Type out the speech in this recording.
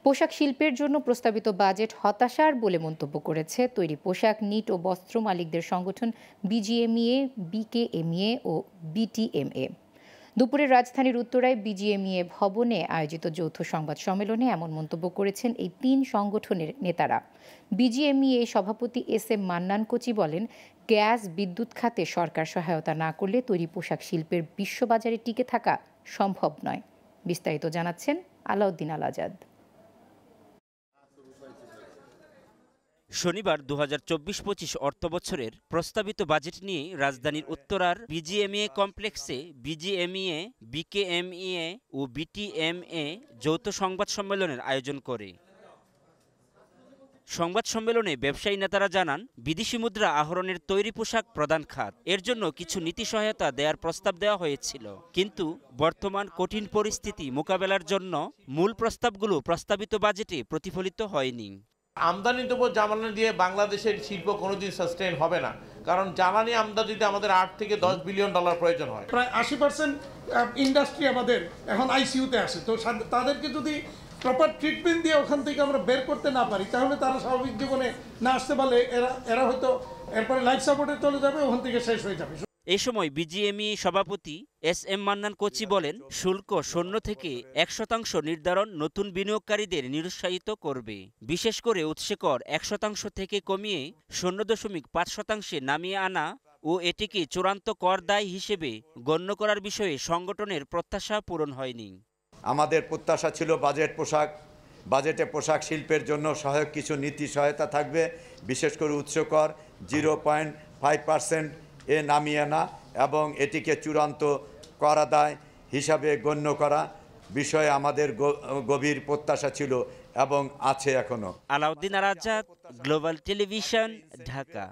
পোশাক শিল্পের জন্য প্রস্তাবিত বাজেট হতাশার বলে মন্তব্য করেছে তৈরি পোশাক, নিট ও বস্ত্র মালিকদের সংগঠন বিজিএমইএ, বিকেএমইএ ও বিটিএমএ। দুপুরে রাজধানীর উত্তরায় বিজিএমইএ ভবনে আয়োজিত যৌথ সংবাদ সম্মেলনে এমন মন্তব্য করেছেন এই তিন সংগঠনের নেতারা। বিজিএমইএ সভাপতি এস এম মান্নান কোচি বলেন, গ্যাস বিদ্যুৎ খাতে সরকার সহায়তা না করলে তৈরি পোশাক শিল্পের বিশ্ববাজারে টিকে থাকা সম্ভব নয়। বিস্তারিত জানাচ্ছেন আলাউদ্দিন আল আজাদ। শনিবার ২০২৪-২৫ অর্থবছরের প্রস্তাবিত বাজেট নিয়ে রাজধানীর উত্তরার বিজিএমইএ কমপ্লেক্সে বিজিএমইএ, বিকেএমইএ ও বিটিএমএ যৌথ সংবাদ সম্মেলনের আয়োজন করে। সংবাদ সম্মেলনে ব্যবসায়ী নেতারা জানান, বিদেশি মুদ্রা আহরণের তৈরি পোশাক প্রধান খাত, এর জন্য কিছু নীতি সহায়তা দেওয়ার প্রস্তাব দেওয়া হয়েছিল, কিন্তু বর্তমান কঠিন পরিস্থিতি মোকাবেলার জন্য মূল প্রস্তাবগুলো প্রস্তাবিত বাজেটে প্রতিফলিত হয়নি। আমদানিদ্রব্য জ্বালানি দিয়ে বাংলাদেশের শিল্প কোনোদিন সাস্টেইন হবে না, কারণ জ্বালানি আমদানিতে আমাদের 8 থেকে 10 বিলিয়ন ডলার প্রয়োজন হয়। প্রায় 80% ইন্ডাস্ট্রি আমাদের এখন আইসিইউতে আসে, তো তাদেরকে যদি প্রপার ট্রিটমেন্ট দিয়ে ওখান থেকে আমরা বের করতে না পারি, তাহলে তারা স্বাভাবিক জীবনে না আসতে পারলে এরা হয়তো এরপরে লাইফ সাপোর্টে চলে যাবে, ওখান থেকে শেষ হয়ে যাবে। এ সময় বিজিএমইএ সভাপতি এস এম মান্নান কোচি বলেন, শুল্ক 0 থেকে 1% নির্ধারণ নতুন বিনিয়োগকারীদের নিরুৎসাহিত করবে। বিশেষ করে উৎসে কর 1% থেকে কমিয়ে 0.5% নামিয়ে আনা ও এটিকে চূড়ান্ত কর দায় হিসেবে গণ্য করার বিষয়ে সংগঠনের প্রত্যাশা পূরণ হয়নি। আমাদের প্রত্যাশা ছিল বাজেটে পোশাক শিল্পের জন্য সহায়ক কিছু নীতি সহায়তা থাকবে, বিশেষ করে উৎস কর 0.5% এ নামিয়ে আনা এবং এটিকে চূড়ান্ত কর আদায় হিসাবে গণ্য করা বিষয়ে আমাদের গভীর প্রত্যাশা ছিল এবং আছে এখনো। আলাউদ্দিন আল আজাদ, গ্লোবাল টেলিভিশন, ঢাকা।